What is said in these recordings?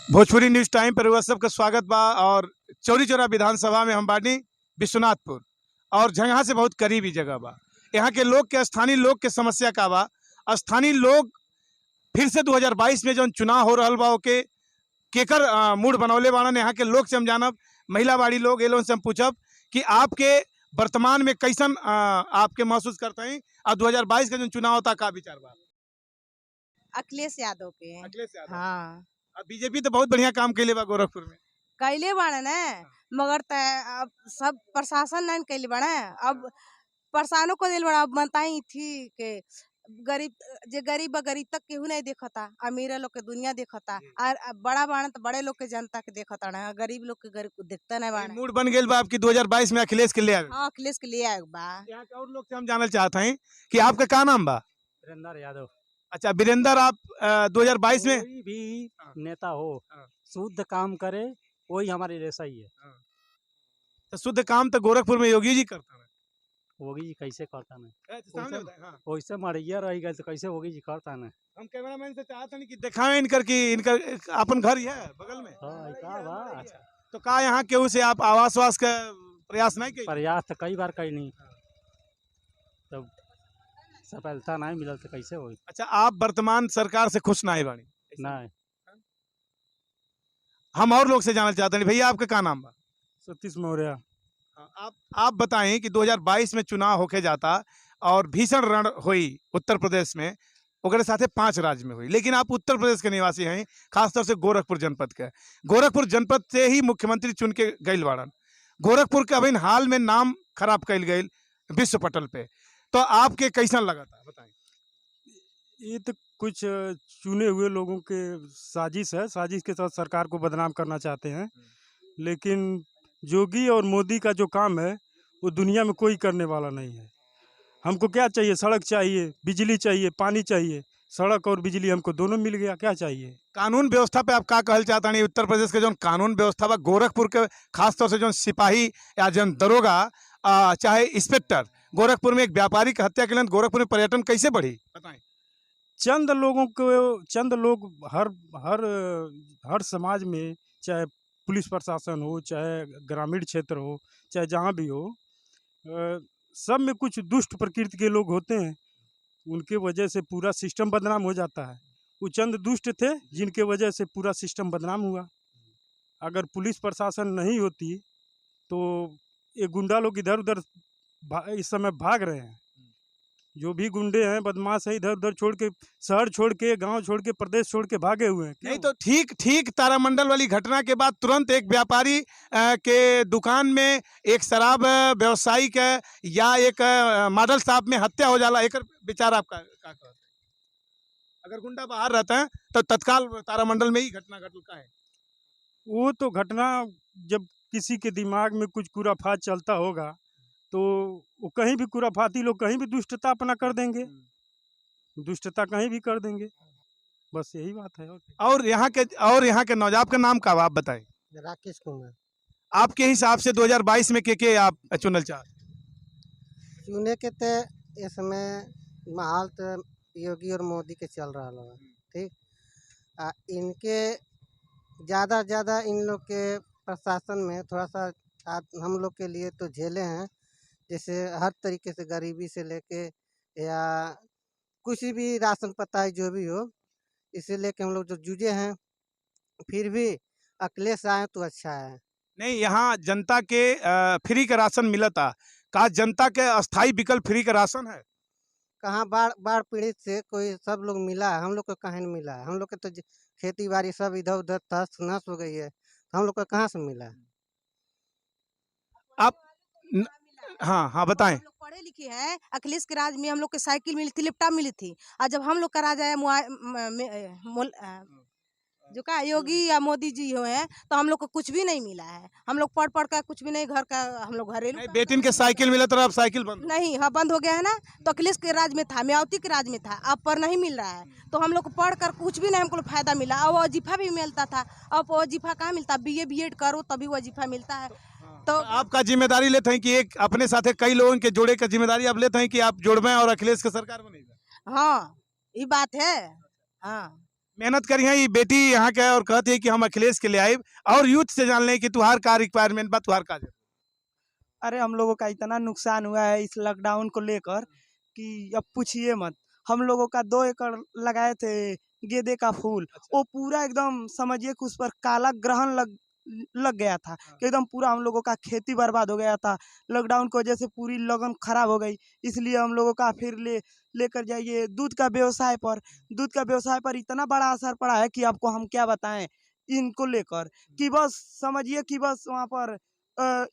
Bhojpuri news time पर हुआ सबका स्वागत बा। और चौरी चौरा विधानसभा में हम बानी विश्वनाथपुर, और यहाँ से बहुत करीबी जगह बा। यहाँ के लोग के, स्थानीय लोग के समस्या का बा। स्थानीय लोग फिर से 2022 में जो चुनाव हो रहा बा ओके केकर मूड बनौले बाड़न, यहाँ के लोग से हम जानब। महिला बाड़ी लोग, ये लोग से हम पूछब कि आपके वर्तमान में कैसन आपके महसूस करते हैं, और 2022 का जो चुनाव होता का विचार बा? अखिलेश यादव के। अखिलेश यादव। हाँ, अब बीजेपी तो बहुत बढ़िया काम कैले बा गोरखपुर में। कैले बाड़े न, मगर अब सब प्रशासन नहीं कैले बाड़े। अब परेशानों को दिल बड़ा। अब बताई थी के गरीब जे गरीब बा, गरीब तक केहू नहीं देखता। अमीर लोग के दुनिया देखता, और बड़ा बाड़े तो बड़े लोग के जनता के देखता ना, गरीब लोग के गरीब देखता नहीं बाड़े। मूड बन गई बा आपकी 2022 में अखिलेश के ले आवे। हाँ, अखिलेश के लिए आए बा। यहाँ के और लोग से हम जानना चाहते हैं कि आपका क्या नाम बा? वीरेंद्र यादव। अच्छा वीरेंद्र, आप 2022 में कोई भी हाँ। नेता हो, हाँ। शुद्ध काम करे, वही हमारे जैसा ही है। तो शुद्ध काम तो गोरखपुर में योगी जी करता है। योगी जी कैसे करता ना? सामने बताएं, हाँ। वैसे मरिया रह गए तो कैसे योगी जी करता ना? हम कैमरामैन से चाहते हैं कि दिखाएं इनकर कि इनकर अपन घर ही है बगल में। हाँ, का बा? अच्छा, तो का यहाँ केहू से आप आवास वास का प्रयास नहीं किए? प्रयास तो कई बार कई नहीं, तब सफलता नहीं मिलल तो कैसे हो? अच्छा, आप वर्तमान सरकार से खुश नहीं बानी? नहीं। हम और लोग से जानना चाहते हैं, भैया आपका क्या नाम बा? सतीश मौर्य। आप बताएं कि 2022 में चुनाव होके जाता और भीषण रण हुई उत्तर प्रदेश में, ओकरे साथे 5 राज्य में हुई, लेकिन आप उत्तर प्रदेश के निवासी हैं, खासतौर से गोरखपुर जनपद के। गोरखपुर जनपद से ही मुख्यमंत्री चुन के गईल बाड़न। गोरखपुर के अभी हाल में नाम खराब कैल गई विश्व पटल पे, तो आपके कैसा लगा था बताएं? ये तो कुछ चुने हुए लोगों के साजिश है, साजिश के साथ सरकार को बदनाम करना चाहते हैं। लेकिन योगी और मोदी का जो काम है वो दुनिया में कोई करने वाला नहीं है। हमको क्या चाहिए? सड़क चाहिए, बिजली चाहिए, पानी चाहिए। सड़क और बिजली हमको दोनों मिल गया, क्या चाहिए? कानून व्यवस्था पे आप क्या कहल चाहता नहीं? उत्तर प्रदेश के जो कानून व्यवस्था बा, गोरखपुर के खासतौर से जो सिपाही या जो दरोगा चाहे इंस्पेक्टर, गोरखपुर में एक व्यापारी की हत्या के लिए गोरखपुर में पर्यटन कैसे बढ़ी बताएं? चंद लोगों को, चंद लोग हर हर हर समाज में, चाहे पुलिस प्रशासन हो, चाहे ग्रामीण क्षेत्र हो, चाहे जहाँ भी हो, सब में कुछ दुष्ट प्रकृति के लोग होते हैं। उनके वजह से पूरा सिस्टम बदनाम हो जाता है। वो चंद दुष्ट थे जिनके वजह से पूरा सिस्टम बदनाम हुआ। अगर पुलिस प्रशासन नहीं होती तो ये गुंडा लोग इधर उधर इस समय भाग रहे हैं। जो भी गुंडे हैं, बदमाश है, इधर उधर छोड़ के, शहर छोड़ के, गांव छोड़ के, प्रदेश छोड़ के भागे हुए हैं। नहीं तो ठीक तारामंडल वाली घटना के बाद तुरंत एक व्यापारी के दुकान में एक शराब व्यवसायी के या एक मॉडल शॉप में हत्या हो जाला, एक विचार आपका क्या कहते हैं? अगर गुंडा बाहर रहता है तो तत्काल तारामंडल में ही घटना घटल है। वो तो घटना, जब किसी के दिमाग में कुछ खुराफात चलता होगा तो वो कहीं भी, खुराफाती लोग कहीं भी दुष्टता अपना कर देंगे, दुष्टता कहीं भी कर देंगे। बस यही बात है। और यहाँ के नौजवान का नाम का आप बताएं? राकेश कुमार। आपके हिसाब से 2022 में के आप चुनल चाह? चुने के ते इसमें माहौल तो योगी और मोदी के चल रहा है, ठीक। इनके ज़्यादा इन लोग के प्रशासन में थोड़ा सा हम लोग के लिए तो झेले हैं। जैसे हर तरीके से गरीबी से लेके या कुछ भी राशन पता है जो भी हो, इसे लेके हम लोग जो जूझे हैं। फिर भी अखिलेश आए तो अच्छा है। नहीं, यहाँ जनता के फ्री का राशन मिला था, का जनता के अस्थाई विकल्प फ्री का राशन है? कहाँ बाढ़ पीड़ित से कोई सब लोग मिला है, हम लोग को कहीं नहीं मिला है। हम लोग के तो खेती बाड़ी सब इधर उधर तहस नहस हो गई है, हम लोग को कहाँ से मिला है? आप हाँ बताएं। हम लोग पढ़े लिखे हैं। अखिलेश के राज में हम लोग को साइकिल मिली थी, लैपटॉप मिली थी, और जब हम लोग का राज आया जो का योगी या मोदी जी हुए हैं तो हम लोग को कुछ भी नहीं मिला है। हम लोग पढ़ कर कुछ भी नहीं, घर का हम लोग घरेलू बेटिन के साइकिल मिला तो अब साइकिल बंद नहीं, हाँ बंद हो गया है ना। तो अखिलेश के राज में था, मायावती के राज में था, अब पर नहीं मिल रहा है। तो हम लोग को पढ़ कर कुछ भी नहीं हमको फायदा मिला। और वजीफा भी मिलता था, अब वजीफा कहाँ मिलता? BA BEd करो तभी वजीफा मिलता है। तो आपका जिम्मेदारी लेते हैं कि एक अपने साथ कई लोगों के जोड़े का जिम्मेदारी आप लेते हैं कि आप जोड़वें और अखिलेश की सरकार बनेगा? हाँ, ये बात है। हाँ, मेहनत करी है ये बेटी यहाँ के और कहती है कि हम अखिलेश के लिए आए और यूथ से जान लें कि तुहार का रिक्वायरमेंट बा तुहार का जरूरत। अरे हम लोगों का इतना नुकसान हुआ है इस लॉकडाउन को लेकर कि अब पूछिए मत। हम लोगों का 2 एकड़ लगाए थे गेंदे का फूल, वो पूरा एकदम समझिए कि उस पर काला ग्रहण लग लग गया था कि एकदम पूरा हम लोगों का खेती बर्बाद हो गया था। लॉकडाउन की वजह से पूरी लगन खराब हो गई, इसलिए हम लोगों का फिर लेकर जाइए दूध का व्यवसाय पर इतना बड़ा असर पड़ा है कि आपको हम क्या बताएं इनको लेकर कि बस समझिए कि बस वहाँ पर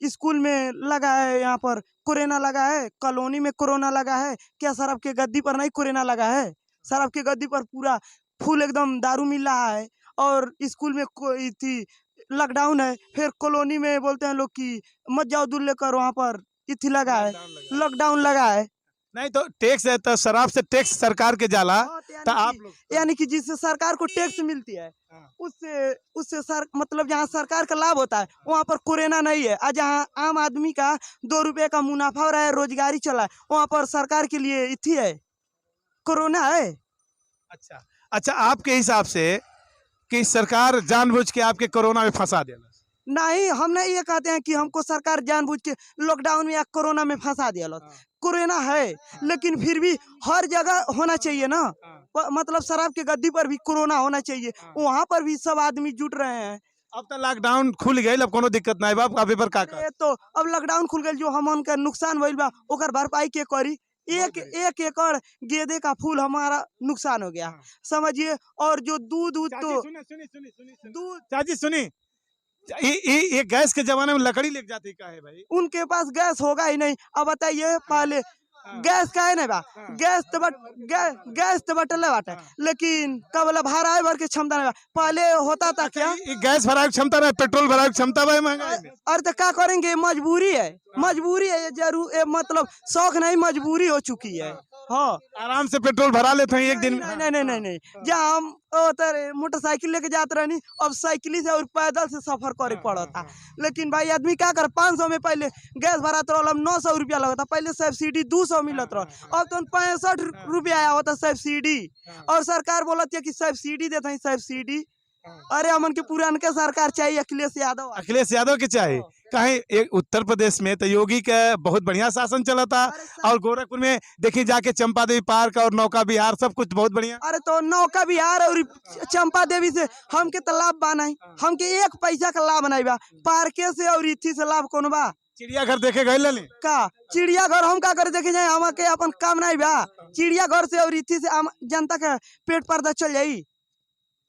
स्कूल में लगा है, यहाँ पर कोरोना लगा है, कॉलोनी में कोरोना लगा है, क्या सड़क के गद्दी पर नहीं कोरोना लगा है? सड़क के गद्दी पर पूरा फुल एकदम दारू मिल रहा है और स्कूल में कोई थी लॉकडाउन है, फिर कॉलोनी में बोलते हैं लोग कि मत जाओ दूर लेकर, वहाँ पर इथी लगा है, लॉकडाउन लगा है। नहीं तो टैक्स है तो शराब से टैक्स सरकार के जाला हाँ, तो आप लोग यानी कि जिससे सरकार को टैक्स मिलती है हाँ। उससे मतलब जहाँ सरकार का लाभ होता है वहाँ पर कोरोना नहीं है। और जहाँ आम आदमी का 2 रुपये का मुनाफा हो रहा है, रोजगारी चला है, वहाँ पर सरकार के लिए इथी है, कोरोना है। अच्छा अच्छा, आपके हिसाब से कि सरकार जानबूझ के आपके कोरोना में फंसा देना? नहीं, हम नहीं ये कहते हैं कि हमको सरकार जानबूझ के लॉकडाउन में या कोरोना में फंसा दिया। कोरोना है लेकिन फिर भी हर जगह होना चाहिए ना, मतलब शराब के गद्दी पर भी कोरोना होना चाहिए, वहाँ पर भी सब आदमी जुट रहे हैं। अब तो लॉकडाउन खुल गई, अब कोनो दिक्कत नहीं बाप अभी पर का तो अब लॉकडाउन खुल गई, जो हमन का नुकसान भइल बा ओकर भरपाई के करी। एक एकड़ गेंदे का फूल हमारा नुकसान हो गया समझिए। और जो दूध तो दूध चाची सुनी, ये गैस के जमाने में लकड़ी लेके जाती का है भाई? उनके पास गैस होगा ही नहीं। अब बताइए पहले गैस का है नहीं बा, गैस तो बटले बाटे, लेकिन का बोला भाड़ा भर के क्षमता नहीं बा। पहले होता था क्या, गैस भराने की क्षमता नहीं, पेट्रोल भराने की क्षमता भाई महंगाई में। अरे तो क्या करेंगे, मजबूरी है ये जरूर मतलब शौक नहीं, मजबूरी हो चुकी है। हाँ, आराम से पेट्रोल भरा लेते हैं एक दिन में। नहीं, जहाँ हम मोटरसाइकिल लेके जाते रहनी, अब साइकिल से और पैदल से सफर करे पड़ता। लेकिन भाई आदमी क्या कर, 500 में पहले गैस भरात रहा, अब 900 रुपया लगता। पहले सब्सिडी 200 मिलत रहा, अब तो 65 रुपया आया होता सब्सिडी। और सरकार बोलत है कि सब्सिडी देते हैं सब्सिडी। अरे हमन के पुरान के सरकार चाहिए, अखिलेश यादव के चाहिए। कहीं एक उत्तर प्रदेश में तो योगी का बहुत बढ़िया शासन चला था, और गोरखपुर में देखिए जाके चंपा देवी पार्क और नौका विहार सब कुछ बहुत बढ़िया। अरे तो नौका विहार और चंपा देवी से हमके तो लाभ बा नहीं, हमके 1 पैसा का लाभ नहीं बा। पार्के से और इथी से लाभ कौन बा? चिड़ियाघर देखे गए ले का चिड़ियाघर हम का कर देखे जाए, हम के अपन काम नहीं बा। चिड़ियाघर से और इथी से जनता का पेट पर्दा चल जाई।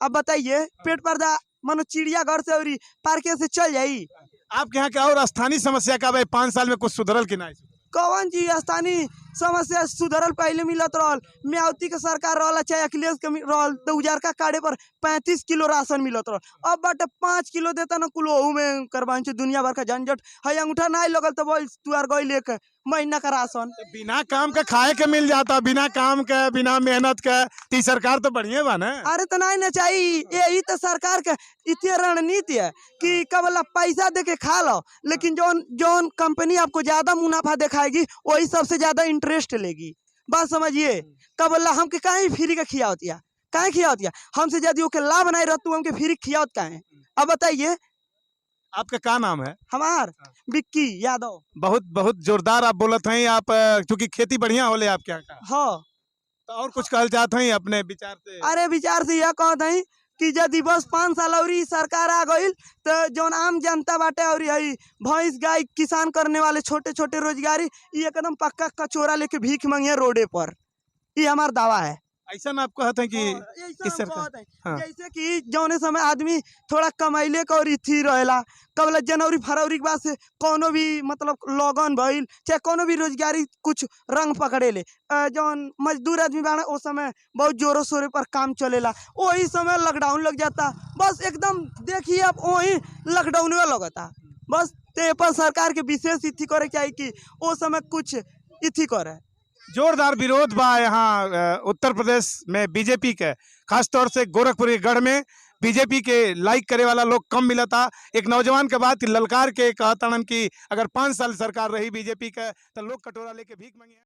अब बताइए, पेट पर्दा मानो चिड़ियाघर से और पार्के से चल जाई। आपके यहाँ क्या और स्थानीय समस्या का भाई 5 साल में कुछ सुधरल कि नहीं? कौन जी स्थानीय समस्या सुधरल? पहले मिलत रहल, म्यावती के सरकार रहल चाहे अखिलेश के रहल, तो उजारका कार्डे पर 35 किलो राशन मिलत रहल। अब बटे 5 किलो देता ना कुल, ओहू में करवाइन दुनिया भर का झंझट है। अंगूठा नहीं लगल तो बोल तू आर गई लेके महीना का राशन। बिना काम का खाए के मिल जाता, बिना काम का बिना मेहनत का, ती सरकार तो बढ़िया बा ना। अरे तो नहीं ना चाहिए, यही तो सरकार का इतनी रणनीति है कि कबला पैसा दे के खा लो, लेकिन जोन कंपनी आपको ज्यादा मुनाफा दिखाएगी वही सबसे ज्यादा इंटरेस्ट लेगी। बात समझिए, कबला हमके कहीं फ्री का खिया होती है, कहीं खिया होती है हमसे यदि ओके लाभ नहीं रहता, हमके फ्री खिया होता है। अब बताइए आपका क्या नाम है? हमार विक्की यादव। बहुत बहुत जोरदार आप बोलत हैं आप, क्योंकि खेती बढ़िया होले आपके यहाँ का। हाँ, तो और कुछ कहल चाहते हैं अपने विचार से? अरे विचार से यह कहते हैं कि यदि बस 5 साल और सरकार आ गई तो जो आम जनता बाटे और यही भैंस गाय किसान करने वाले छोटे छोटे रोजगारी ये एकदम पक्का कचोरा लेके भीख मांगे रोडे पर, ये हमारा दावा है। ऐसा ना आप कहते हैं कि सरकार हाँ। जैसे कि जौने समय आदमी थोड़ा कमाइले का और इथी रहेला, कबला जनवरी फरवरी के बाद से कोनो भी मतलब लगन भइल चाहे कोनो भी रोजगारी कुछ रंग पकड़े ले, जौन मजदूर आदमी बाड़ा उस समय बहुत जोरों शोरों पर काम चलेला, वही समय लॉकडाउन लग जाता। बस एकदम देखिए अब वही लॉकडाउन में लगता। बस ते पर सरकार के विशेष इथी करे चाहिए कि वो समय कुछ इथी करे। जोरदार विरोध बा यहाँ उत्तर प्रदेश में बीजेपी के, खासतौर से गोरखपुर के गढ़ में बीजेपी के लाइक करे वाला लोग कम मिला था। एक नौजवान के बात ललकार के कहतन कि अगर 5 साल सरकार रही बीजेपी का तो लोग कटोरा लेके भीख मांगे।